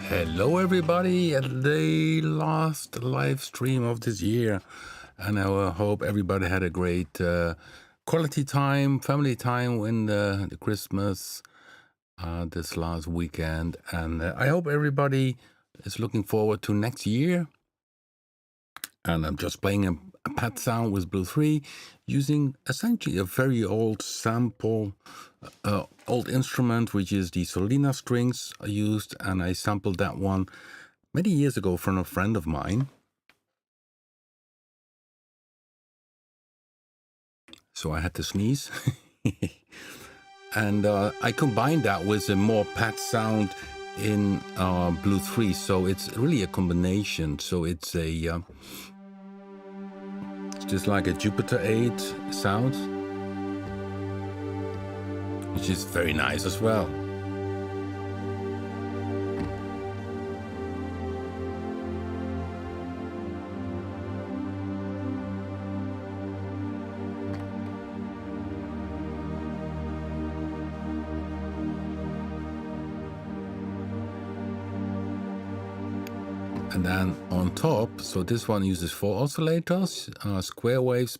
Hello, everybody, at the last live stream of this year. And I hope everybody had a great quality time, family time in the Christmas this last weekend. And I hope everybody is looking forward to next year. And I'm just playing a pad sound with Blue 3 using essentially a very old sample, old instrument, which is the Solina strings I used. And I sampled that one many years ago from a friend of mine. So I had to sneeze. And I combined that with a more pad sound in Blue 3. So it's really a combination. So it's a it's just like a Jupiter 8 sound, which is very nice as well. And then on top, so this one uses 4 oscillators, square waves,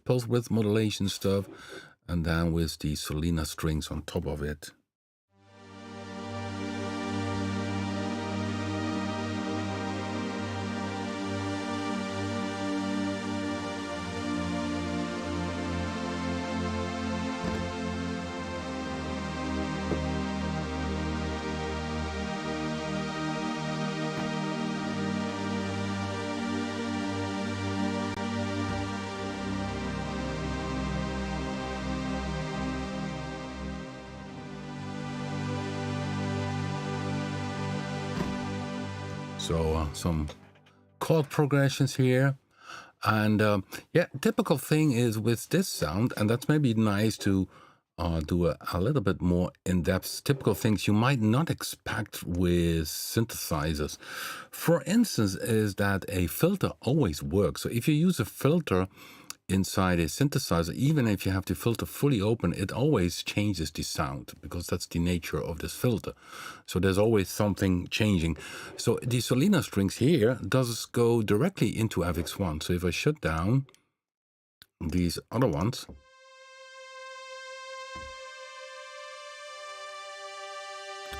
pulse width modulation stuff, and then with the Solina strings on top of it. So some chord progressions here. And yeah, typical thing is with this sound, and that's maybe nice to do a little bit more in-depth, typical things you might not expect with synthesizers. For instance, is that a filter always works. So if you use a filter inside a synthesizer, even if you have the filter fully open, it always changes the sound because that's the nature of this filter. So there's always something changing. So the Solina strings here does go directly into FX1. So if I shut down these other ones,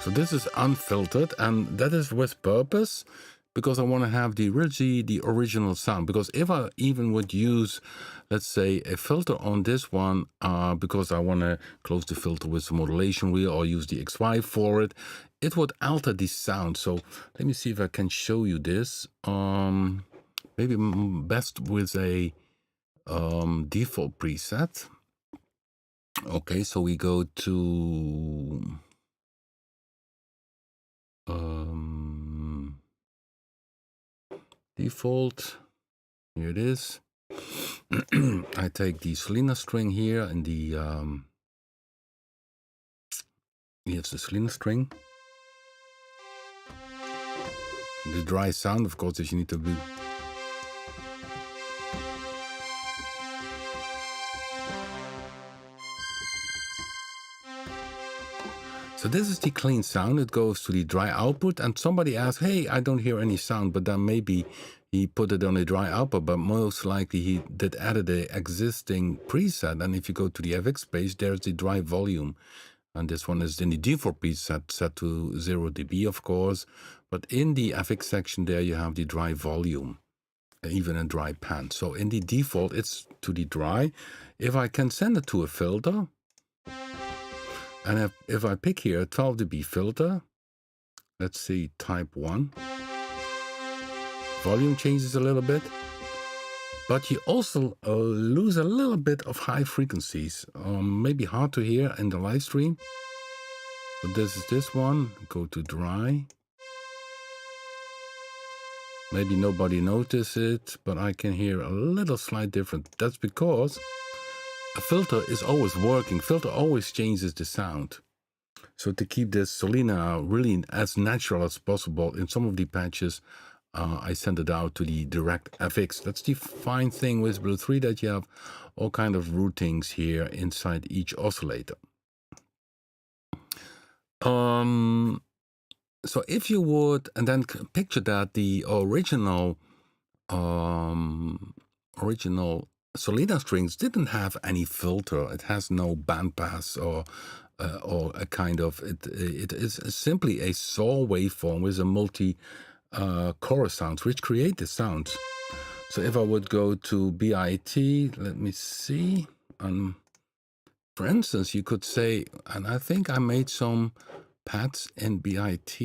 so this is unfiltered, and that is with purpose because I want to have the original sound. Because if I even would use, let's say, a filter on this one, because I want to close the filter with the modulation wheel or use the XY for it, it would alter the sound. So let me see if I can show you this. Maybe best with a default preset. Okay, so we go to default. Here it is. I take the Solina string here and the here's the Solina string. The dry sound, of course, is you need to do. So this is the clean sound. It goes to the dry output, and somebody asks, hey, I don't hear any sound, but then maybe he put it on a dry output, but most likely he did added the existing preset. And if you go to the FX page, there's the dry volume. And this one is in the default preset set to 0 dB, of course. But in the FX section there, you have the dry volume, even a dry pan. So in the default, it's to the dry. If I can send it to a filter, and if I pick here a 12 dB filter, let's see, type 1, volume changes a little bit, but you also lose a little bit of high frequencies. Maybe hard to hear in the live stream. But this is this one, go to dry. Maybe nobody noticed it, but I can hear a little slight difference. That's because a filter is always working. Filter always changes the sound. So to keep this Solina really as natural as possible, in some of the patches, I send it out to the direct FX. That's the fine thing with Blue 3, that you have all kind of routings here inside each oscillator. So if you would, and then picture that the original original Solina strings didn't have any filter. It has no bandpass or a kind of it is simply a saw waveform with a multi chorus sounds which create the sounds. So if I would go to BIT, let me see. For instance, you could say, and I think I made some pads in BIT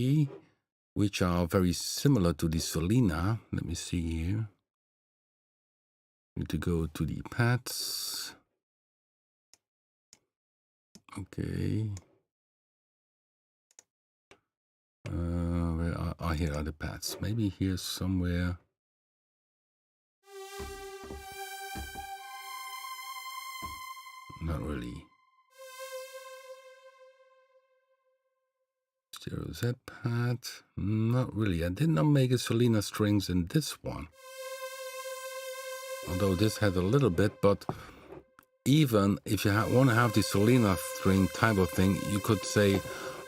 which are very similar to the Solina. Let me see here. Need to go to the pads. Okay. Where are here are the pads? Maybe here somewhere. Not really. Stereo Z pad. Not really. I did not make a Solina strings in this one. Although this had a little bit, but even if you want to have the Solina string type of thing, you could say,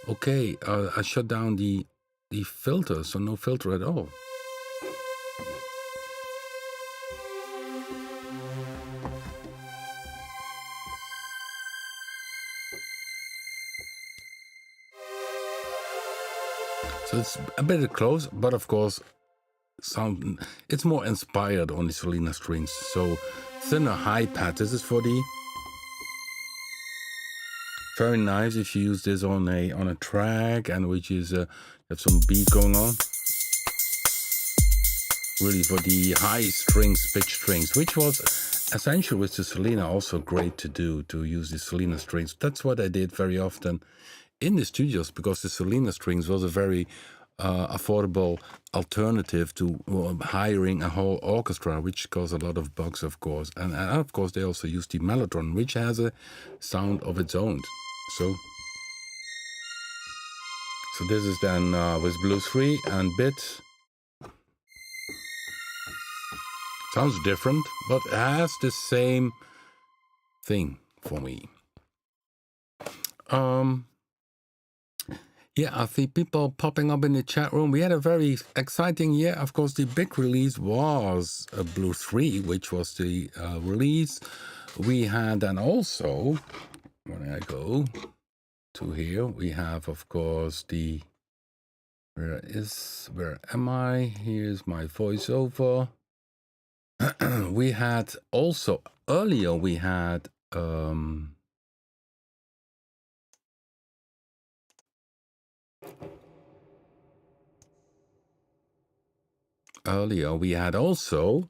okay, I shut down the filter, so no filter at all. So it's a bit close, but of course, it's more inspired on the Solina strings. So thinner high pad. This is for the very nice if you use this on a track and which is have some beat going on. Really for the high strings, pitch strings, which was essentially with the Solina also great to do, to use the Solina strings. That's what I did very often in the studios because the Solina strings was a very affordable alternative to hiring a whole orchestra, which caused a lot of bugs, of course. And of course, they also use the mellotron, which has a sound of its own. So this is then with Blues 3 and Bit. Sounds different, but it has the same thing for me. Yeah, I see people popping up in the chat room. We had a very exciting year. Of course, the big release was Blue 3, which was the release. We had, and also, when I go to here, we have, of course, the, where am I? Here's my voiceover. We had also, earlier we had, also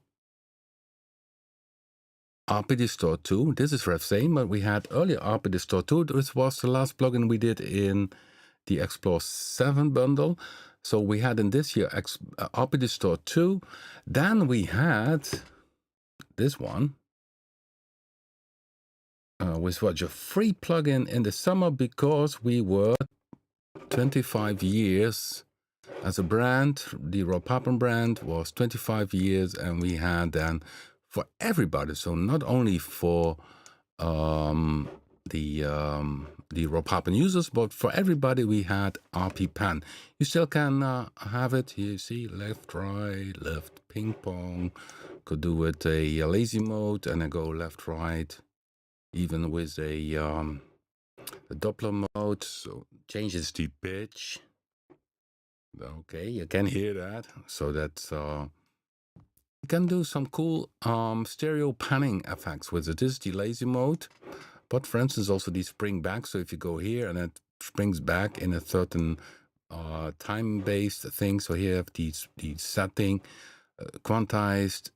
RP Distort 2. This is Rev Sane, but we had earlier RP Distort 2. This was the last plugin we did in the Explore 7 bundle. So we had in this year RP Distort 2. Then we had this one, which was a free plugin in the summer because we were 25 years as a brand. The Papen brand was 25 years, and we had then for everybody, so not only for the Papen users, but for everybody we had RP Pen. You still can have it. You see left, right, left, ping pong. Could do it a lazy mode and then go left, right, even with a Doppler mode. So changes the pitch. Okay, you can hear that. So that's you can do some cool stereo panning effects with it. This is the lazy mode, but for instance also the spring back. So if you go here and it springs back in a certain time-based thing. So here you have the setting, quantized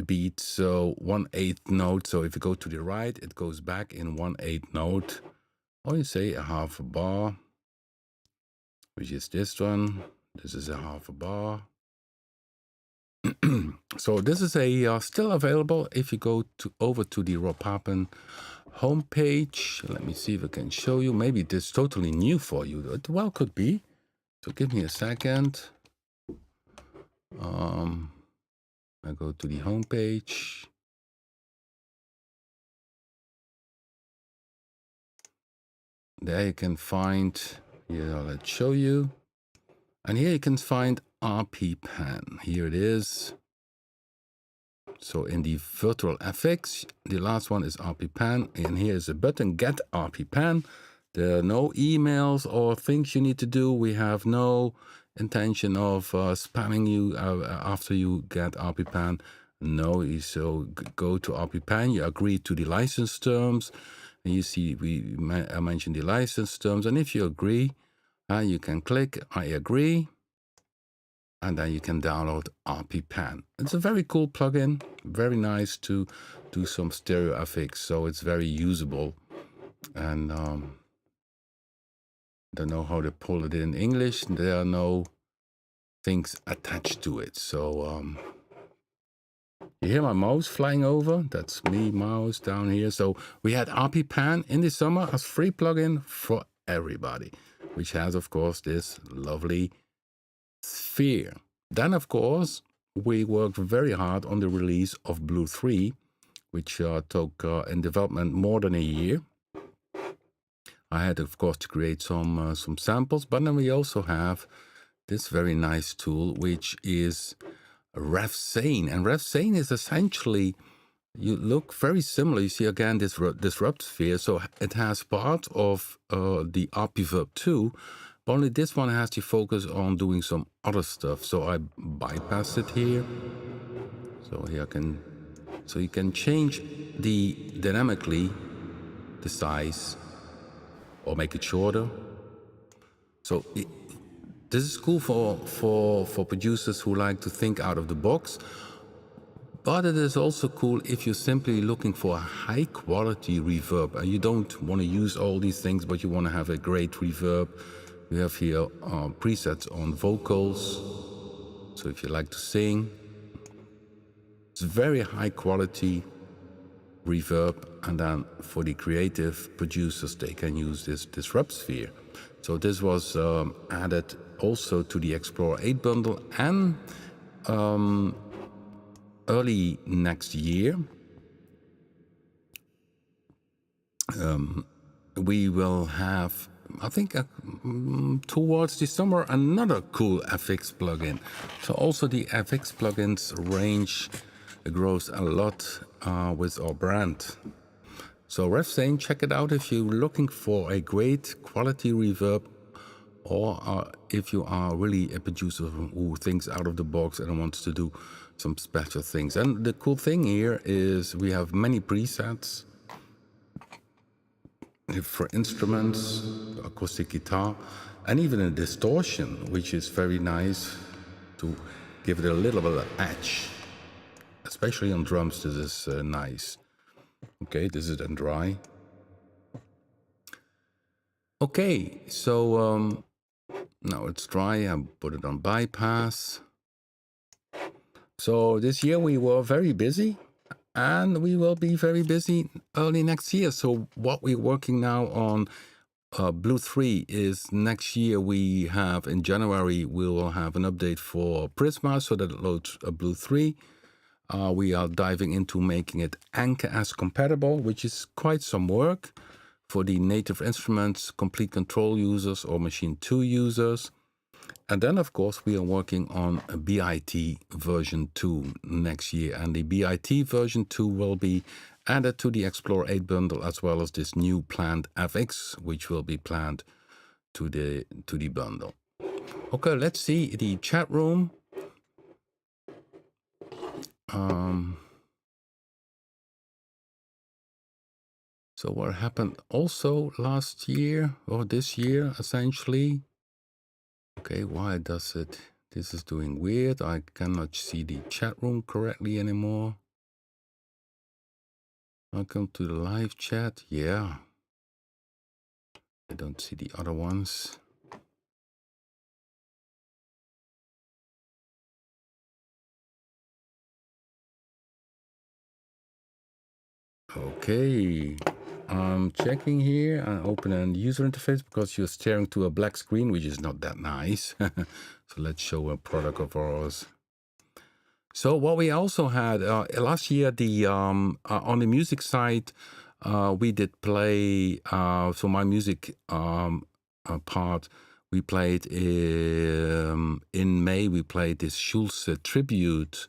beat. So 1/8 note. So if you go to the right, it goes back in 1/8 note. Or you say a half a bar, which is this one. This is a half a bar. So this is a still available if you go over to the Papen homepage. Let me see if I can show you. Maybe this is totally new for you. It well could be. So give me a second. I go to the homepage. There you can find, here, let's show you. And here you can find Papen. Here it is. So in the virtual FX, the last one is Papen, and here is a button, Get Papen. There are no emails or things you need to do. We have no intention of spamming you after you get Papen. No, so go to Papen, you agree to the license terms, and you see I mentioned the license terms, and if you agree, you can click I agree, and then you can download Papen. It's a very cool plugin, very nice to do some stereo FX, so it's very usable. And don't know how to pull it in English. There are no things attached to it. So you hear my mouse flying over? That's me, mouse down here. So we had Papen in the summer as free plugin for everybody, which has, of course, this lovely sphere. Then, of course, we worked very hard on the release of Blue 3, which took in development more than a year. I had, of course, to create some samples, but then we also have this very nice tool, which is Sane. And Sane is essentially, you look very similar. You see again this disrupt sphere. So it has part of the RPverb 2, but only this one has to focus on doing some other stuff. So I bypass it here. So here you can change dynamically the size or make it shorter. So this is cool for producers who like to think out of the box, but it is also cool if you're simply looking for a high quality reverb and you don't want to use all these things, but you want to have a great reverb. We have here presets on vocals. So if you like to sing, it's very high quality reverb, and then for the creative producers, they can use this disrupt sphere. So this was added also to the Explorer 8 bundle, and early next year we will have, I think towards the summer, another cool FX plugin. So also the FX plugins range grows a lot with our brand. So Sane, check it out if you're looking for a great quality reverb, or if you are really a producer who thinks out of the box and wants to do some special things. And the cool thing here is we have many presets for instruments, acoustic guitar, and even a distortion, which is very nice to give it a little bit of edge. Especially on drums, this is nice. Okay, this is then dry. Okay, so now it's dry. I put it on bypass. So this year we were very busy, and we will be very busy early next year. So what we're working now on Blue 3 is next year we have, in January, we will have an update for Prisma so that it loads a Blue 3. We are diving into making it Anchor-S compatible, which is quite some work for the native instruments, complete control users, or machine 2 users. And then, of course, we are working on a BIT version 2 next year. And the BIT version 2 will be added to the Explorer 8 bundle, as well as this new planned FX, which will be planned to the bundle. Okay, let's see the chat room. So what happened also last year, or this year, essentially? Okay, why does it? This is doing weird. I cannot see the chat room correctly anymore. Welcome to the live chat. Yeah. I don't see the other ones. Okay. I'm checking here. I open a user interface because you're staring to a black screen, which is not that nice. So let's show a product of ours. So what we also had last year, the on the music side, we did play, so my music part, we played in May, we played this Schulze tribute.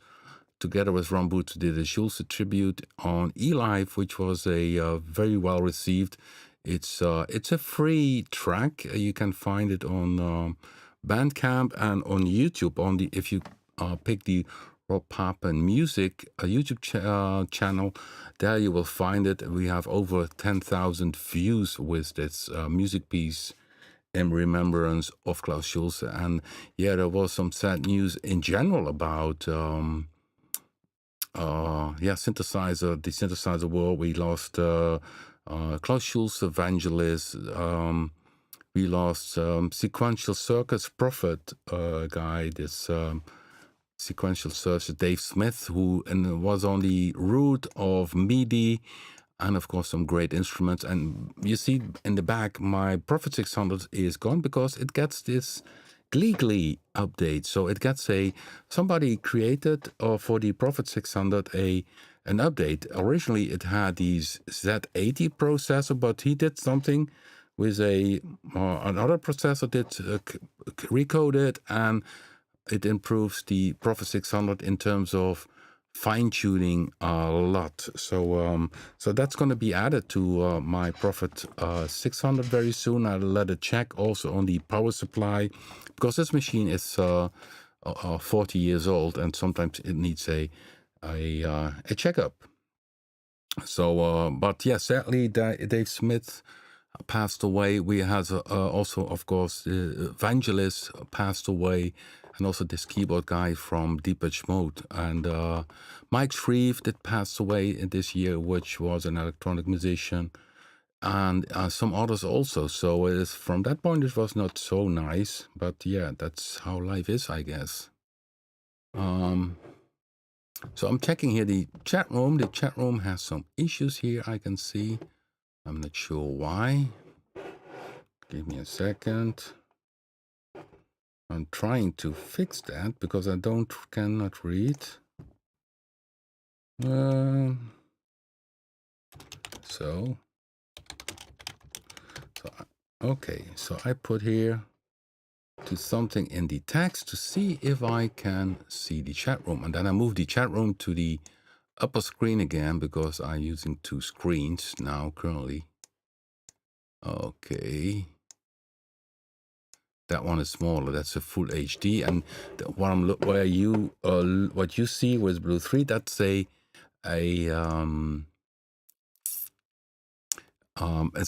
Together with Ron Boots, did a Schulze tribute on eLive, which was a very well received. It's a free track. You can find it on Bandcamp and on YouTube. On the if you pick the Rob Papen Music YouTube channel, there you will find it. We have over 10,000 views with this music piece in remembrance of Klaus Schulze. And yeah, there was some sad news in general about synthesizer, the synthesizer world. We lost Klaus Schulze, evangelist. We lost sequential circuits prophet guy, this sequential circuit, Dave Smith, who was on the root of MIDI and of course some great instruments. And you see in the back, my Prophet 600 is gone because it gets this Glee update. So it gets somebody created for the Prophet 600 an update. Originally it had these Z80 processor, but he did something with another processor did recode it, and it improves the Prophet 600 in terms of fine-tuning a lot. So that's going to be added to my Prophet 600 very soon. I'll let it check also on the power supply, because this machine is 40 years old and sometimes it needs a checkup. So, but yeah, sadly, Dave Smith passed away. We had also, of course, Evangelist passed away, and also this keyboard guy from Depeche Mode. And Mike Shreve did pass away this year, which was an electronic musician, and some others also. So from that point, it was not so nice. But yeah, that's how life is, I guess. So I'm checking here the chat room. The chat room has some issues here, I can see. I'm not sure why. Give me a second. I'm trying to fix that because I cannot read. Okay, so I put here to something in the text to see if I can see the chat room, and then I move the chat room to the upper screen again because I'm using two screens now currently. Okay, that one is smaller. That's a full HD, and what you see with Blue 3, that's it's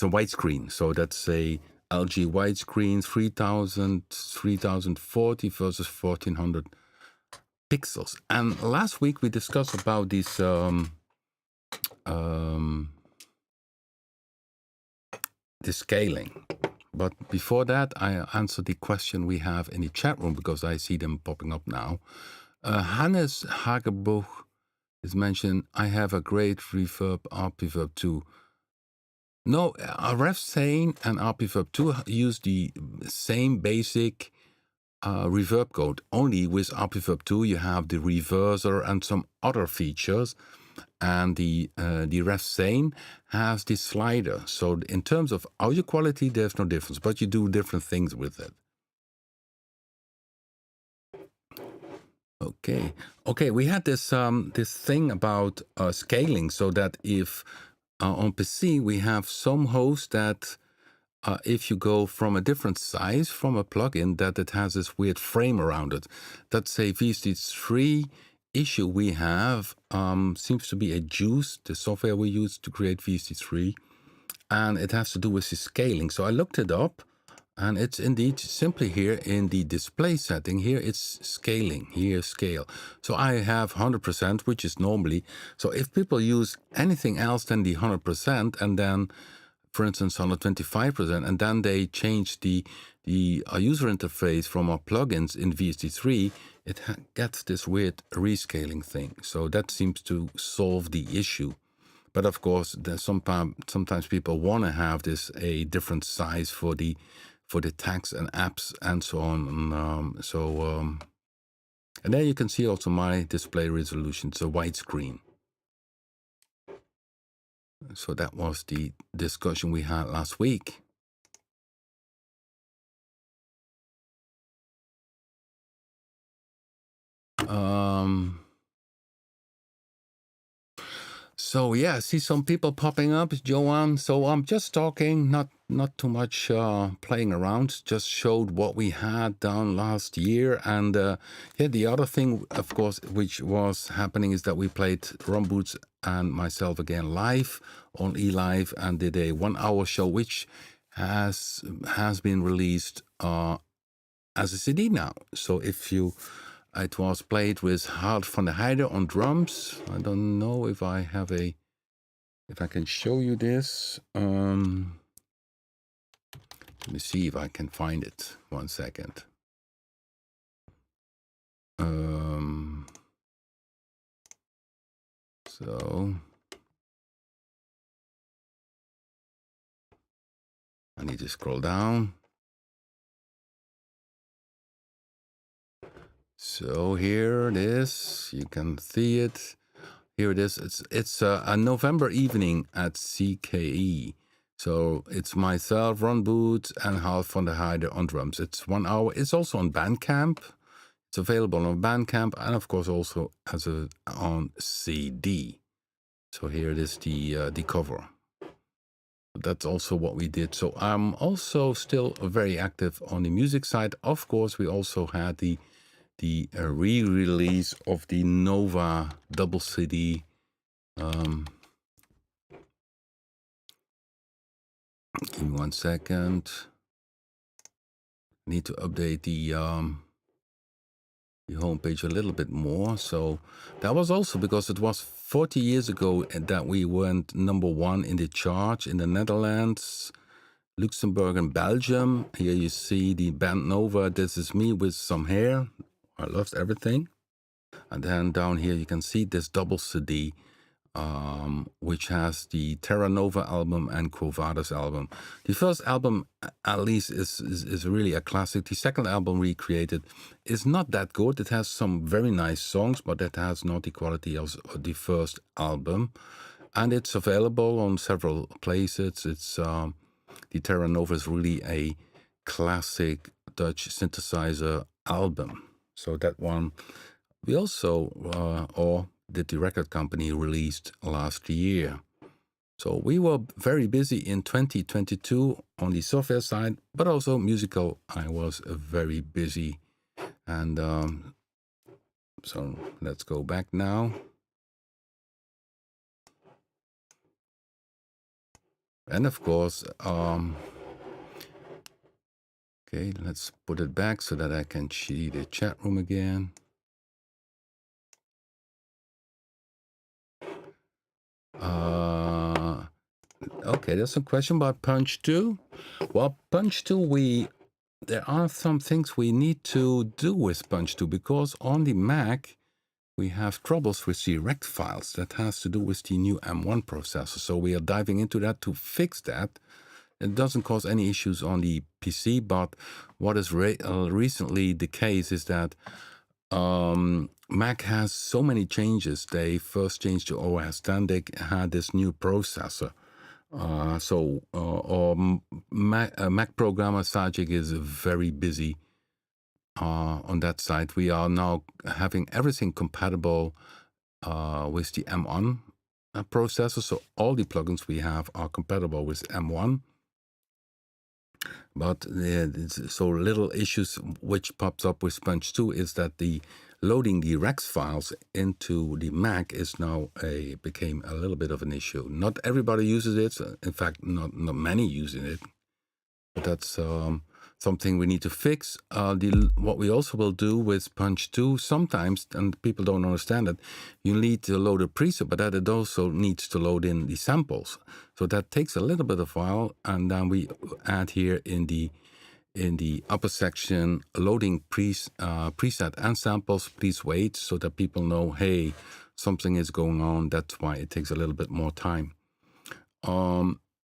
a widescreen. So that's a LG widescreen, 3040 versus 1400 pixels. And last week we discussed about this the scaling. But before that, I answered the question we have in the chat room because I see them popping up now. Hannes Hagerbuch is mentioned, I have a great reverb RPverb 2. No, Ref Sane and RPverb 2 use the same basic reverb code. Only with RPverb 2 you have the reverser and some other features, and the Ref Sane has the slider. So in terms of audio quality, there's no difference, but you do different things with it. Okay. We had this thing about scaling, so that if on PC we have some hosts that if you go from a different size from a plugin, that it has this weird frame around it. That's a VST3 issue we have. Seems to be a Juice, the software we use to create VST3, and it has to do with the scaling. So I looked it up, and it's indeed simply here in the display setting. Here it's scaling, here scale. So I have 100%, which is normally. So if people use anything else than the 100%, and then, for instance, 125%, and then they change the user interface from our plugins in VST3, it gets this weird rescaling thing. So that seems to solve the issue. But of course, there's sometimes people want to have this a different size for the tags and apps and so on. And there you can see also my display resolution. It's a widescreen. So that was the discussion we had last week. So yeah, I see some people popping up, Joanne. So I'm just talking, not too much playing around. Just showed what we had done last year, and yeah, the other thing, of course, which was happening is that we played Ron Boots and myself again live on eLive and did a 1 hour show, which has been released as a CD now. So if you it was played with Hart van der Heide on drums. I don't know if I have if I can show you this. Let me see if I can find it. 1 second. So I need to scroll down. So here it is. You can see it. Here it is. It's a November evening at CKE. So it's myself, Ron Boots, and Hart van der Heide on drums. It's 1 hour. It's also on Bandcamp. It's available on Bandcamp and of course also as on CD. So here it is, the cover. That's also what we did. So I'm also still very active on the music side. Of course, we also had the re-release of the Nova double CD. Give me 1 second. Need to update the homepage a little bit more. So that was also because it was 40 years ago that we went #1 in the chart in the Netherlands, Luxembourg, and Belgium. Here you see the band Nova, This Is Me with Some Hair. I loved everything. And then down here you can see this double CD, which has the Terra Nova album and Quo Vadis album. The first album, at least, is really a classic. The second album, Recreated, is not that good. It has some very nice songs, but it has not the quality of the first album. And it's available on several places. It's the Terra Nova is really a classic Dutch synthesizer album. So that one, we also, or that the record company released last year. So we were very busy in 2022 on the software side, but also musical. I was very busy. And so let's go back now. And of course, okay, let's put it back so that I can see the chat room again. Okay, there's a question about Punch 2. Well, Punch 2, there are some things we need to do with Punch 2 because on the Mac, we have troubles with the rect files. That has to do with the new M1 processor. So we are diving into that to fix that. It doesn't cause any issues on the PC, but what is recently the case is that Mac has so many changes. They first changed to OS, then they had this new processor. Mac programmer Sajid is very busy on that side. We are now having everything compatible with the M1 processor. So all the plugins we have are compatible with M1. But so little issues which pops up with Punch 2 is that loading the Rex files into the Mac is now became a little bit of an issue. Not everybody uses it. In fact, not many using it. But that's something we need to fix. What we also will do with Punch 2 sometimes, and people don't understand it, you need to load a preset, but that it also needs to load in the samples. So that takes a little bit of while, and then we add here in the upper section loading preset and samples. Please wait so that people know, hey, something is going on. That's why it takes a little bit more time.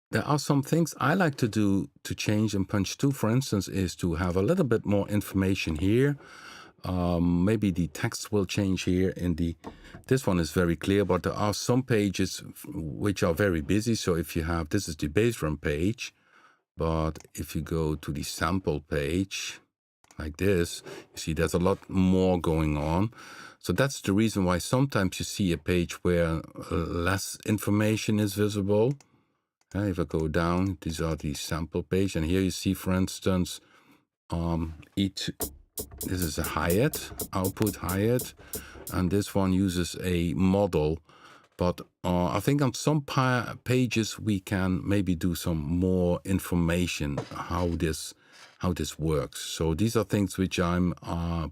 There are some things I like to do to change in Punch 2, for instance, is to have a little bit more information here. Maybe the text will change here in this one is very clear, but there are some pages which are very busy. So if you have, this is the bass drum page, but if you go to the sample page like this, you see there's a lot more going on. So that's the reason why sometimes you see a page where less information is visible. If I go down, these are the sample page, and here you see, for instance, this is a hi-hat, output hi-hat, and this one uses a model. But I think on some pages we can maybe do some more information how this works. So these are things which I'm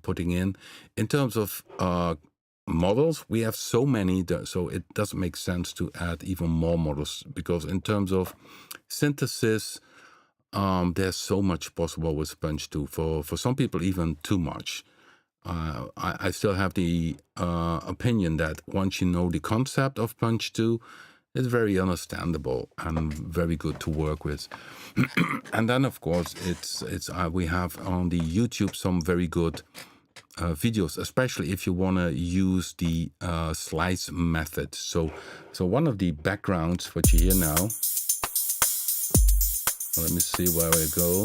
putting in. In terms of models, we have so many, so it doesn't make sense to add even more models, because in terms of synthesis, there's so much possible with Punch 2. For some people, even too much. I still have the opinion that once you know the concept of Punch 2, it's very understandable and very good to work with. And then, of course, we have on the YouTube some very good videos, especially if you want to use the slice method. So one of the backgrounds, what you hear now, let me see where I go.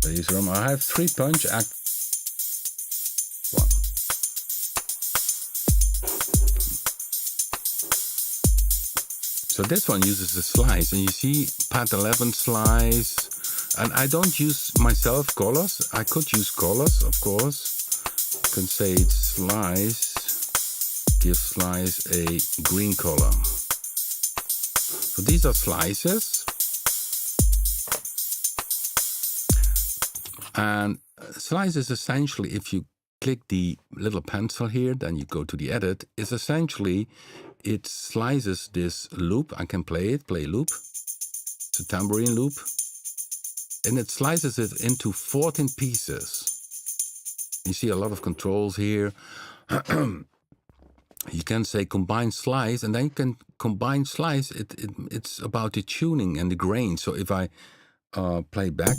Bass drum. I have 3 punch, act 1. So this one uses a slice, and you see pad 11 slice. And I don't use myself colors. I could use colors, of course. You can say it's slice, give slice a green color. So these are slices. And slices essentially, if you click the little pencil here, then you go to the edit, is essentially it slices this loop. I can play loop. It's a tambourine loop. And it slices it into 14 pieces. You see a lot of controls here. You can say combine slice, and then you can combine slice. It's about the tuning and the grain. So if I play back,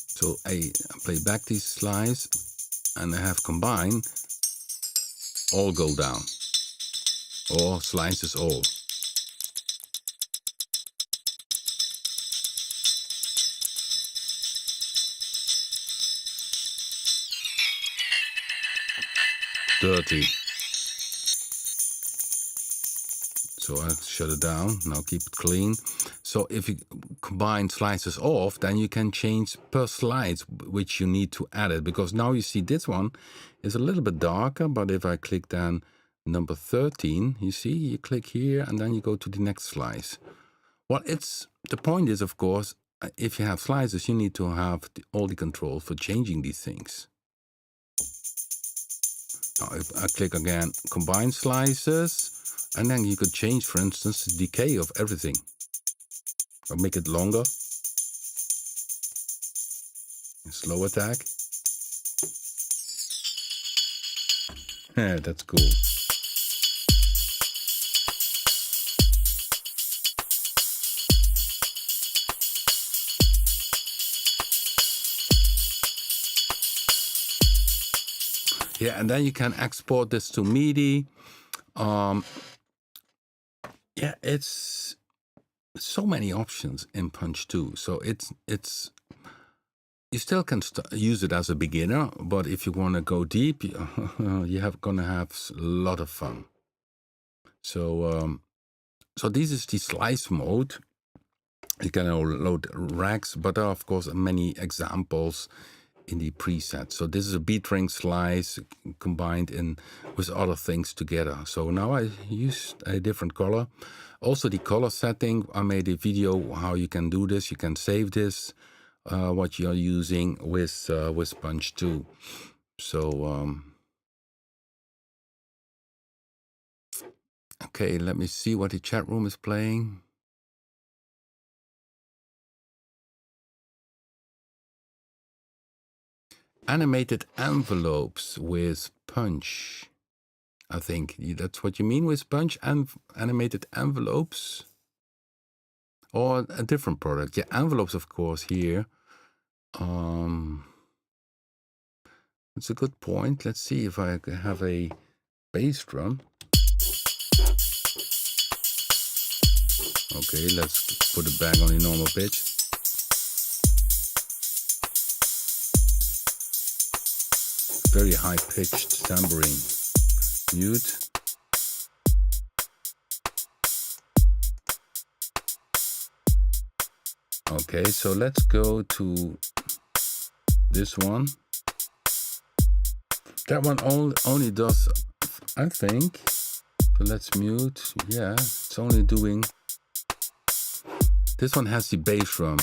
so I play back these slice, and I have combine, all go down, or slices all. Dirty. So I shut it down. Now keep it clean. So if you combine slices off, then you can change per slice which you need to add it. Because now you see this one is a little bit darker, but if I click then number 13, you see, you click here and then you go to the next slice. Well, the point is, of course, if you have slices, you need to have all the controls for changing these things. Now if I click again, combine slices, and then you could change, for instance, the decay of everything. Or make it longer. Slow attack. Yeah, that's cool. Yeah, and then you can export this to MIDI. Yeah, it's so many options in Punch 2. So it's you still can use it as a beginner, but if you want to go deep, you're gonna have a lot of fun. So so this is the slice mode. You can load racks, but there are of course many examples in the preset. So this is a beat ring slice combined with other things together. So now I used a different color. Also the color setting, I made a video how you can do this. You can save this, what you're using with Punch 2. So okay, let me see what the chat room is playing. Animated envelopes with Punch. I think that's what you mean with punch and animated envelopes, or a different product. Yeah, envelopes, of course. Here, it's a good point. Let's see if I have a bass drum. Okay, let's put it back on the normal pitch. Very high-pitched tambourine. Mute. Okay, so let's go to this one. That one only does, I think. So let's mute. Yeah, it's only doing. This one has the bass drum.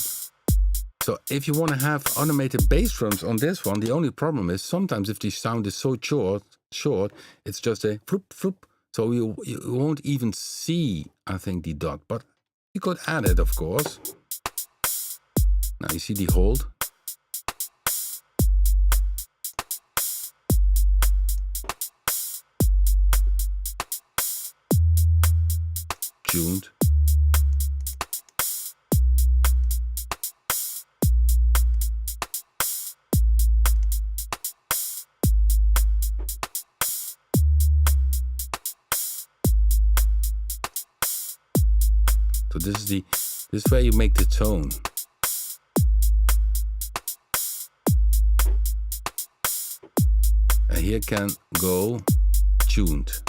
So if you want to have automated bass drums on this one, the only problem is sometimes if the sound is so short, it's just a floop, floop. So you won't even see, I think, the dot. But you could add it, of course. Now you see the hold. Tuned. So this is where you make the tone. And here can go tuned.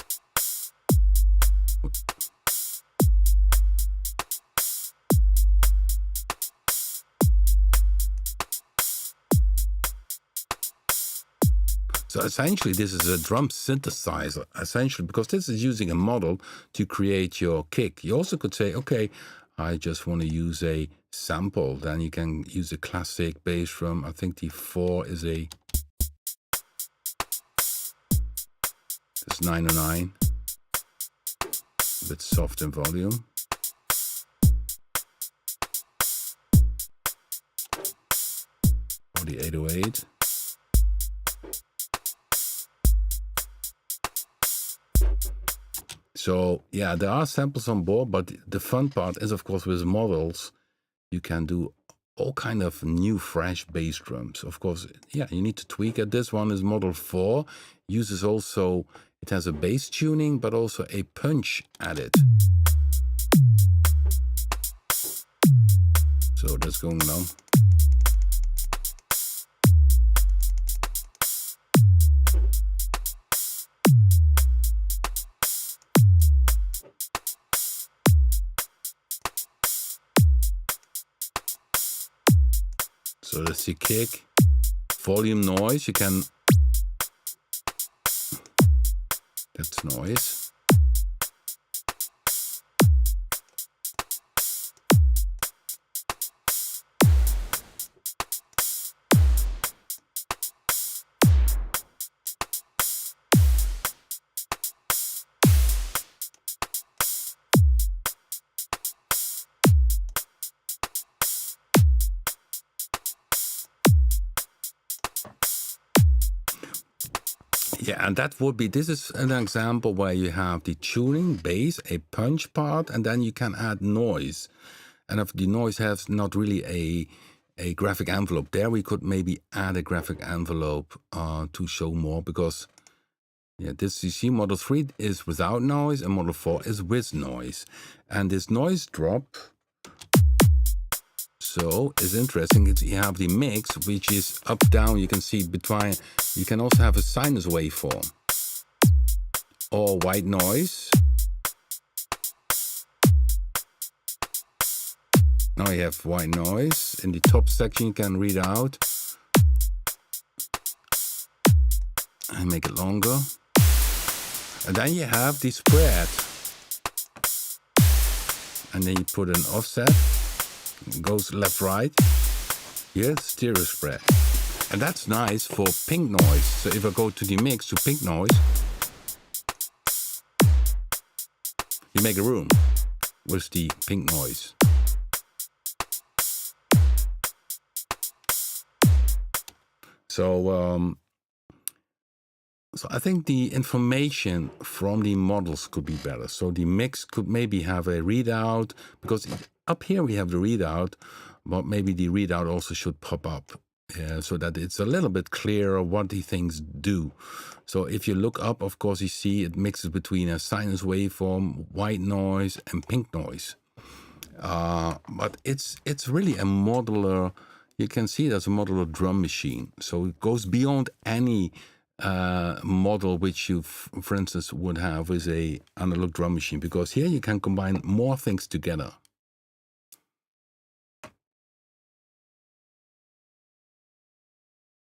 So essentially, this is a drum synthesizer, essentially, because this is using a model to create your kick. You also could say, okay, I just want to use a sample. Then you can use a classic bass drum. I think the 4 is a... It's 909. A bit soft in volume. Or the 808. So yeah, there are samples on board, but the fun part is, of course, with models, you can do all kind of new, fresh bass drums. Of course, yeah, you need to tweak it. This one is model 4, uses also, it has a bass tuning, but also a punch added. So that's going down. So that's the kick. Volume noise, you can... That's noise. Yeah, and that would be, this is an example where you have the tuning, bass, a punch part, and then you can add noise. And if the noise has not really a graphic envelope, there we could maybe add a graphic envelope to show more, because yeah, this, you see, Model 3 is without noise and Model 4 is with noise. And this noise drop, so is interesting. You have the mix, which is up, down. You can see between, you can also have a sinus waveform or white noise. Now you have white noise. In the top section, you can read out and make it longer. And then you have the spread. And then you put an offset. It goes left, right. Here, stereo spread. And that's nice for pink noise. So if I go to the mix to pink noise, you make a room with the pink noise. So So I think the information from the models could be better. So the mix could maybe have a readout, because up here we have the readout, but maybe the readout also should pop up so that it's a little bit clearer what the things do. So if you look up, of course, you see it mixes between a sinus waveform, white noise, and pink noise. But it's really a modular. You can see it as a modular drum machine. So it goes beyond any model which you, for instance, would have with a analog drum machine, because here you can combine more things together.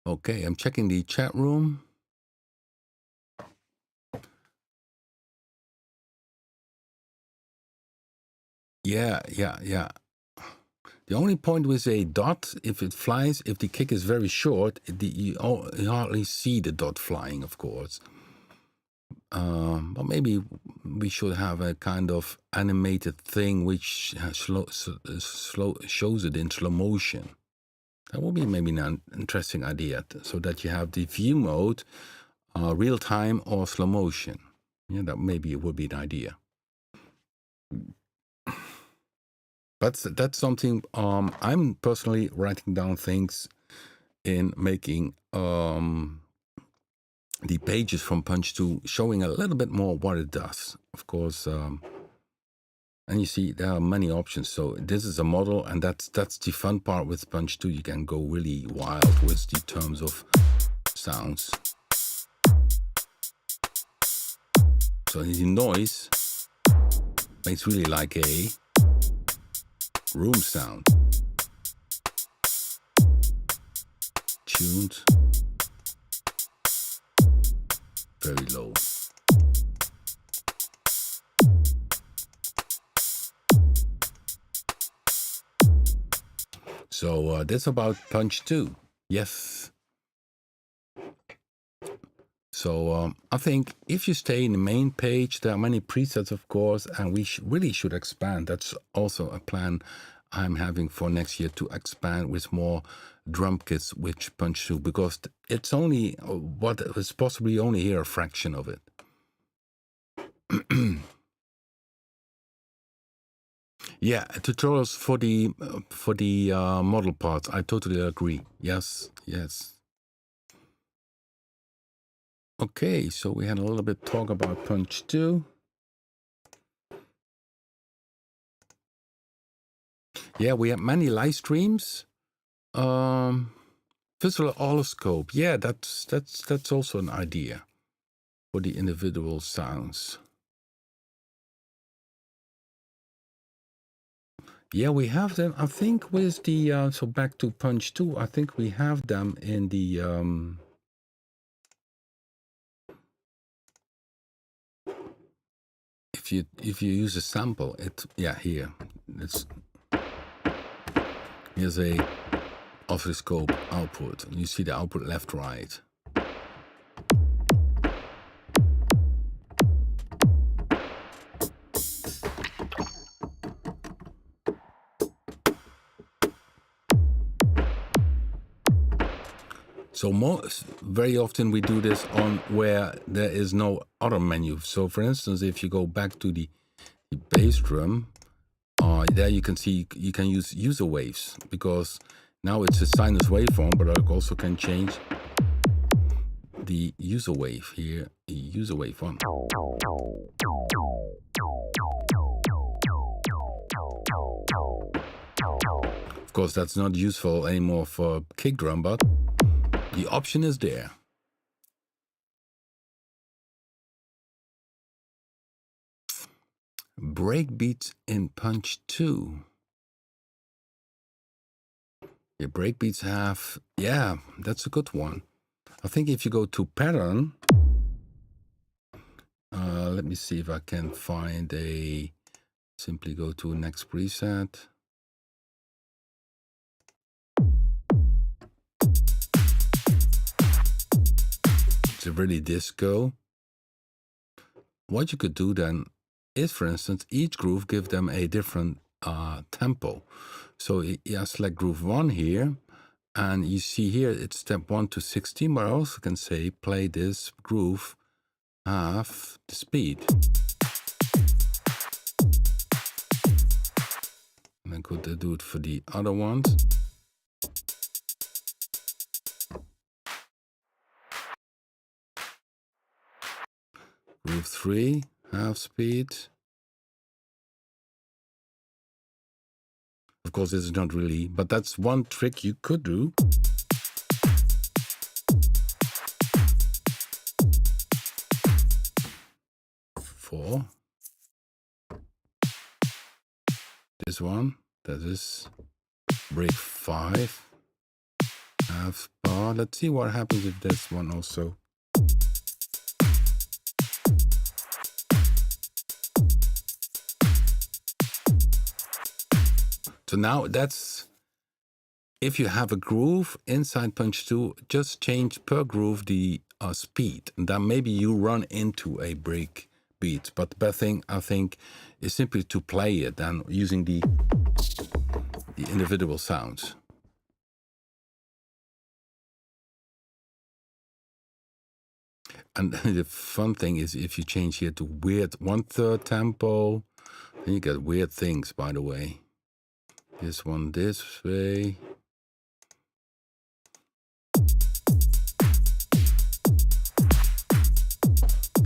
Okay, I'm checking the chat room. Yeah. The only point with a dot, if it flies, if the kick is very short, you hardly see the dot flying, of course. But maybe we should have a kind of animated thing which shows it in slow motion. That would be maybe an interesting idea, so that you have the view mode, real time or slow motion. Yeah, that maybe would be an idea. But that's something I'm personally writing down things in making the pages from Punch 2, showing a little bit more what it does. Of course, and you see there are many options. So this is a model, and that's the fun part with Punch 2. You can go really wild with the terms of sounds. So the noise makes really like a room sound. Tuned. Very low. So that's about Punch 2. Yes. So I think if you stay in the main page, there are many presets, of course, and we really should expand. That's also a plan I'm having for next year, to expand with more drum kits with Punch 2, because it's only what is possibly only here a fraction of it. Yeah, tutorials for the model parts. I totally agree. Yes. Okay, so we had a little bit talk about Punch 2. Yeah, we have many live streams. Visual oscilloscope. Yeah, that's also an idea for the individual sounds. Yeah, we have them. I think with the so back to Punch 2. I think we have them in the if you use a sample, here. Here's a oscilloscope output. You see the output left, right. So very often we do this on where there is no other menu. So for instance, if you go back to the bass drum, there you can see you can use user waves, because now it's a sinus waveform, but I also can change the user wave here, the user waveform. Of course, that's not useful anymore for kick drum, but the option is there. Breakbeats in Punch 2. Yeah, breakbeats have, yeah, that's a good one. I think if you go to pattern, let me see if I can find simply go to next preset. It's a really disco. What you could do then is, for instance, each groove give them a different tempo. So I select groove 1 here, And you see here, it's step 1 to 16, but I also can say play this groove half the speed. And I could do it for the other ones. Groove 3, half speed. Of course, this is not really, but that's one trick you could do. Four. This one, that is break 5. Half bar. Let's see what happens if this one also. So now that's, if you have a groove inside punch 2, just change per groove the speed. And then maybe you run into a break beat. But the best thing, I think, is simply to play it and using the individual sounds. And the fun thing is if you change here to weird 1/3 tempo, then you get weird things, by the way. This one this way.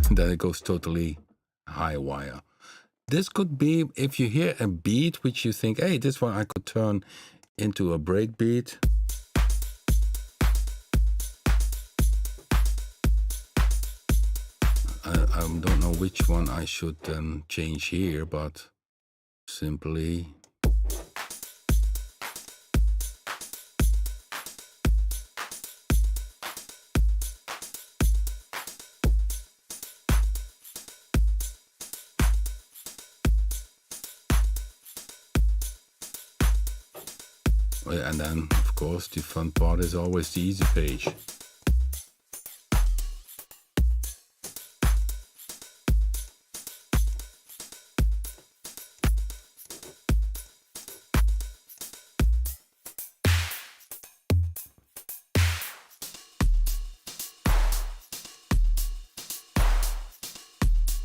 And then it goes totally high wire. This could be, if you hear a beat which you think, hey, this one I could turn into a break beat. I don't know which one I should change here, but simply and then, of course, the fun part is always the easy page.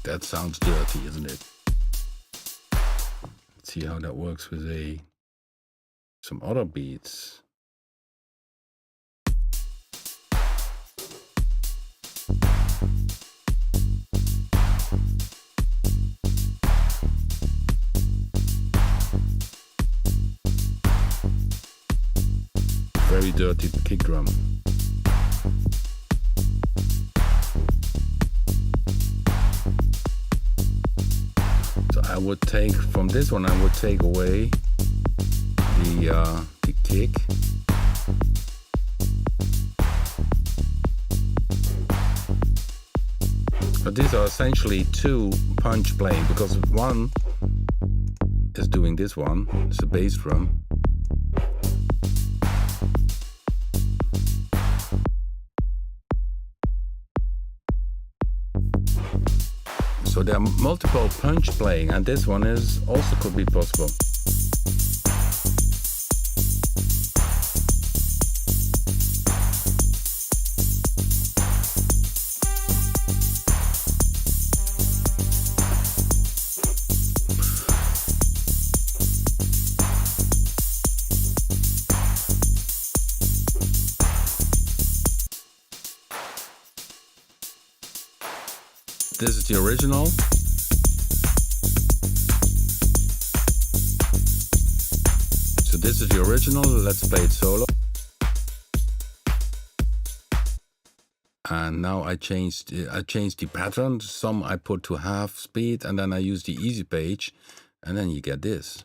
That sounds dirty, isn't it? Let's see how that works with some other beats. Very dirty kick drum. So I would take, from this one, I would take away the kick. But these are essentially 2 punch playing, because one is doing this one, it's a bass drum. So there are multiple punch playing, and this one is also could be possible. This is the original. So this is the original. Let's play it solo. And now I changed the pattern. Some I put to half speed, and then I use the easy page, and then you get this.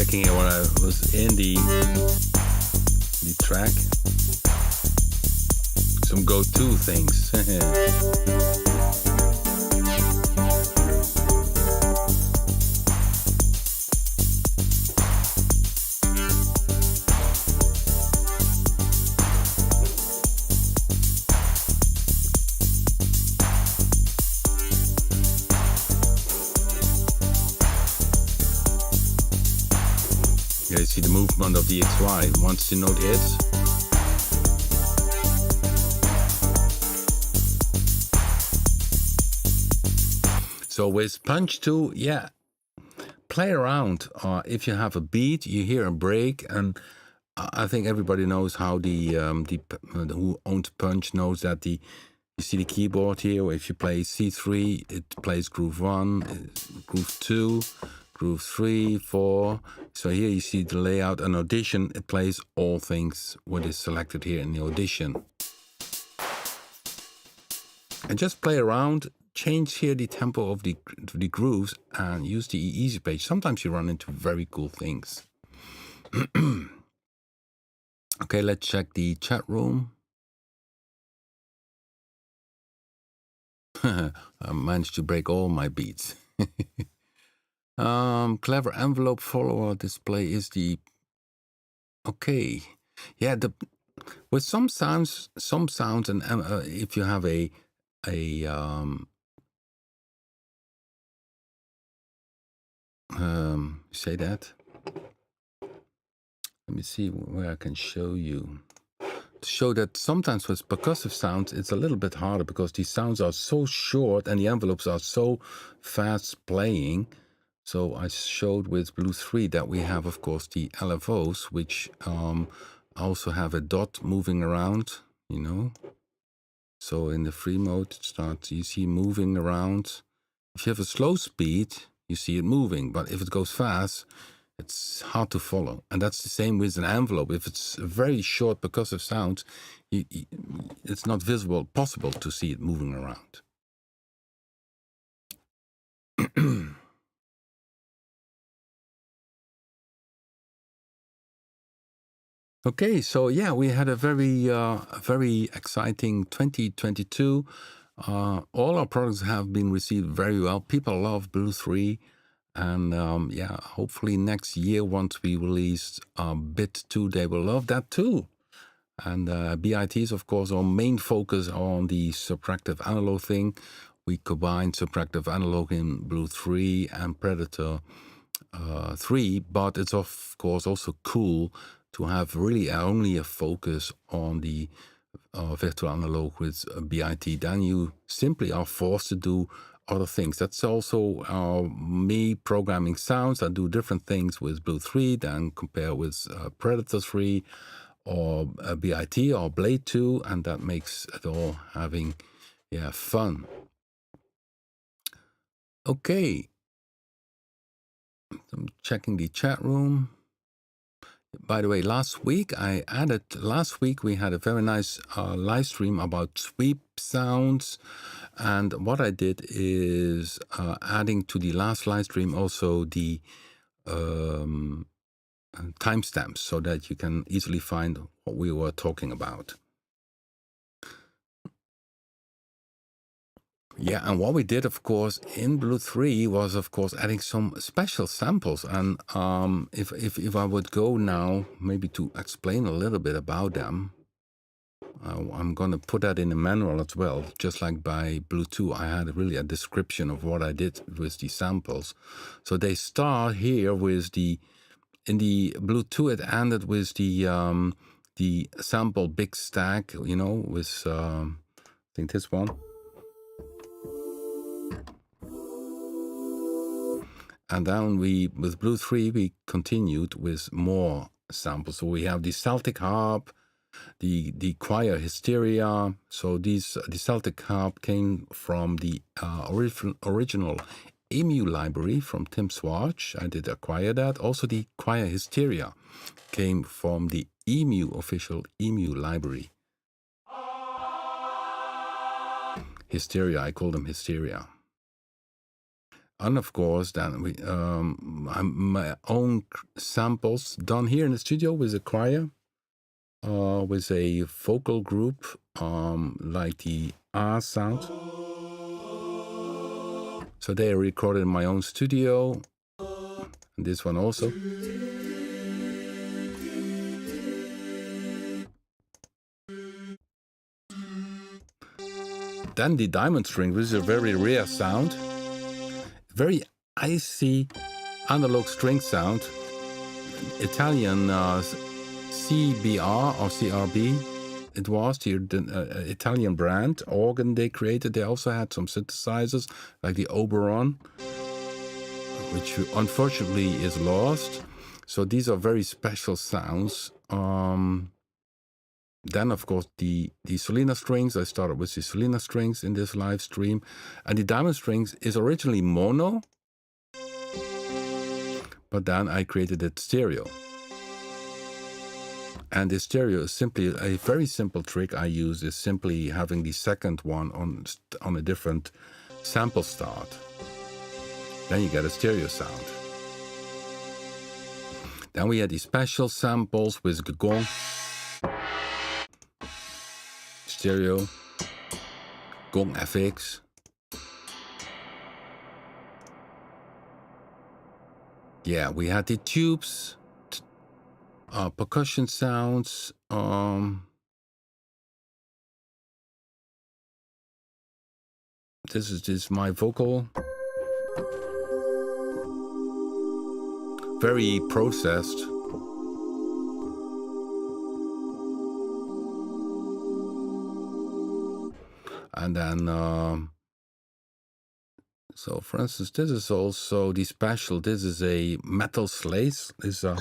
checking here what I was in the track. Some go-to things. You see the movement of the XY once the note hits. So with punch 2, yeah, play around. If you have a beat, you hear a break, and I think everybody knows how who owns punch knows that you see the keyboard here. If you play C3, it plays groove 1, groove 2. Groove 3, 4. So here you see the layout. And audition, it plays all things what is selected here in the audition. And just play around, change here the tempo of the grooves, and use the easy page. Sometimes you run into very cool things. Okay, let's check the chat room. I managed to break all my beats. Clever envelope follower display is the okay. Yeah, with some sounds, and if you have a say that. Let me see where I can show you. To show that sometimes with percussive sounds, it's a little bit harder because these sounds are so short and the envelopes are so fast playing. So I showed with Blue 3 that we have, of course, the LFOs, which also have a dot moving around, you know. So in the free mode, it starts, you see moving around. If you have a slow speed, you see it moving. But if it goes fast, it's hard to follow. And that's the same with an envelope. If it's a very short percussive sound, it's not possible to see it moving around. Okay, so yeah, we had a very exciting 2022. All our products have been received very well. People love Blue 3. And yeah, hopefully next year, once we release Bit 2, they will love that too. And BIT is, of course, our main focus on the subtractive analog thing. We combine subtractive analog in Blue 3 and Predator 3, but it's, of course, also cool to have really only a focus on the virtual analog with BIT. Then you simply are forced to do other things. That's also me programming sounds. I do different things with Blue 3 than compare with Predator 3 or BIT or Blade 2, and that makes it all having fun. Okay, I'm checking the chat room. By the way, last week we had a very nice live stream about sweep sounds. And what I did is adding to the last live stream also the timestamps so that you can easily find what we were talking about. Yeah, and what we did, of course, in Blue 3 was, of course, adding some special samples. And if I would go now, maybe to explain a little bit about them, I'm going to put that in the manual as well. Just like by Blue 2, I had really a description of what I did with the samples. So they start here with in the Blue 2, it ended with the sample Big Stack, you know, with, I think this one. And then with Blue 3, we continued with more samples. So we have the Celtic harp, the choir hysteria. So the Celtic harp came from the original EMU library from Tim Swatch. I did acquire that. Also the choir hysteria came from the official EMU library. Hysteria, I call them hysteria. And of course, then my own samples done here in the studio with a choir, with a vocal group, like the R sound. So they are recorded in my own studio, and this one also. Then the diamond string, which is a very rare sound, very icy analog string sound, Italian CBR or CRB. It was the Italian brand organ they created. They also had some synthesizers like the Oberon, which unfortunately is lost. So these are very special sounds. Then, of course, the Solina strings. I started with the Solina strings in this live stream. And the diamond strings is originally mono, but then I created it stereo. And the stereo is simply a very simple trick I use is simply having the second one on a different sample start. Then you get a stereo sound. Then we had the special samples with gong, stereo, gong FX. Yeah, we had the tubes, percussion sounds. This is my vocal. Very processed. And then, so for instance, this is also the special. This is a metal slates. This is a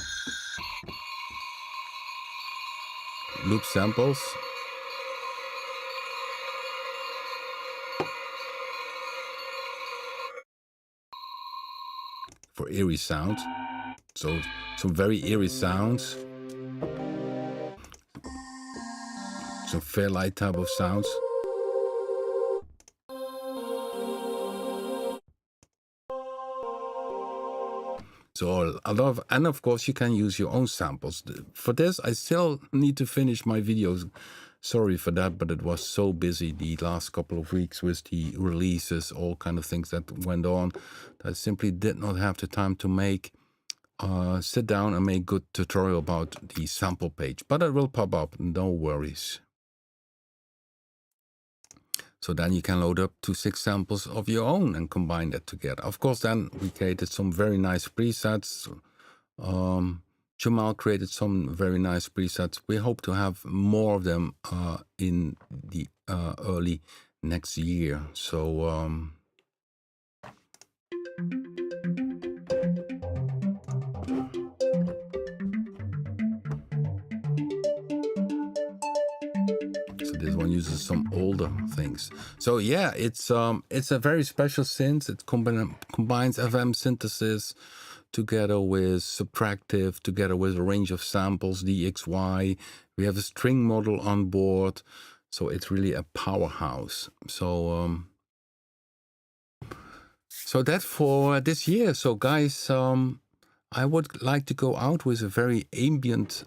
loop samples. For eerie sound. So some very eerie sounds. Some Fairlight type of sounds. So a lot of, and of course you can use your own samples. For this, I still need to finish my videos. Sorry for that, but it was so busy the last couple of weeks with the releases, all kind of things that went on. That I simply did not have the time to make, sit down and make good tutorial about the sample page. But it will pop up, no worries. So then you can load up to 6 samples of your own and combine that together. Of course, then we created some very nice presets. Jamal created some very nice presets. We hope to have more of them in the early next year. So this one uses some older things. So yeah, it's a very special synth. It combines FM synthesis together with subtractive, together with a range of samples, DXY. We have a string model on board, so it's really a powerhouse. So so that's for this year. So guys, I would like to go out with a very ambient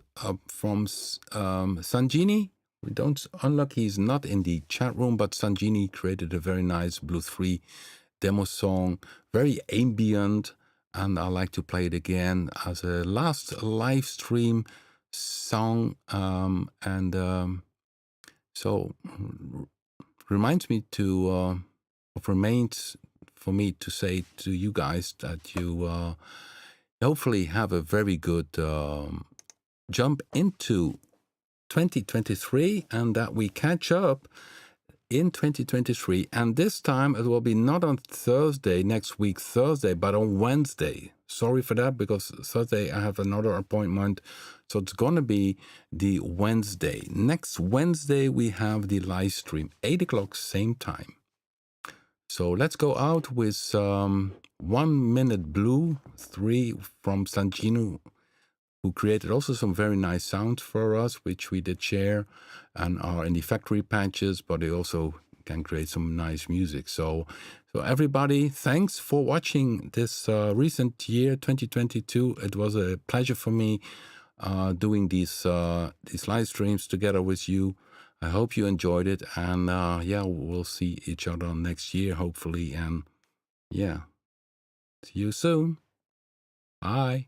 from Sanjini. We don't unlock, he's not in the chat room, but Sanjini created a very nice Blues-free demo song, very ambient, and I like to play it again as a last live stream song. So reminds me to, remains for me to say to you guys that you hopefully have a very good jump into 2023 and that we catch up in 2023. And this time it will be not on Thursday, next week Thursday, but on Wednesday. Sorry for that, because Thursday I have another appointment. So it's going to be the Wednesday. Next Wednesday we have the live stream, 8 o'clock, same time. So let's go out with 1 Minute Blue 3 from Sanjino, who created also some very nice sounds for us, which we did share and are in the factory patches, but they also can create some nice music. So everybody, thanks for watching this recent year 2022. It was a pleasure for me doing these live streams together with you. I hope you enjoyed it, and yeah, we'll see each other next year, hopefully, and yeah, see you soon. Bye.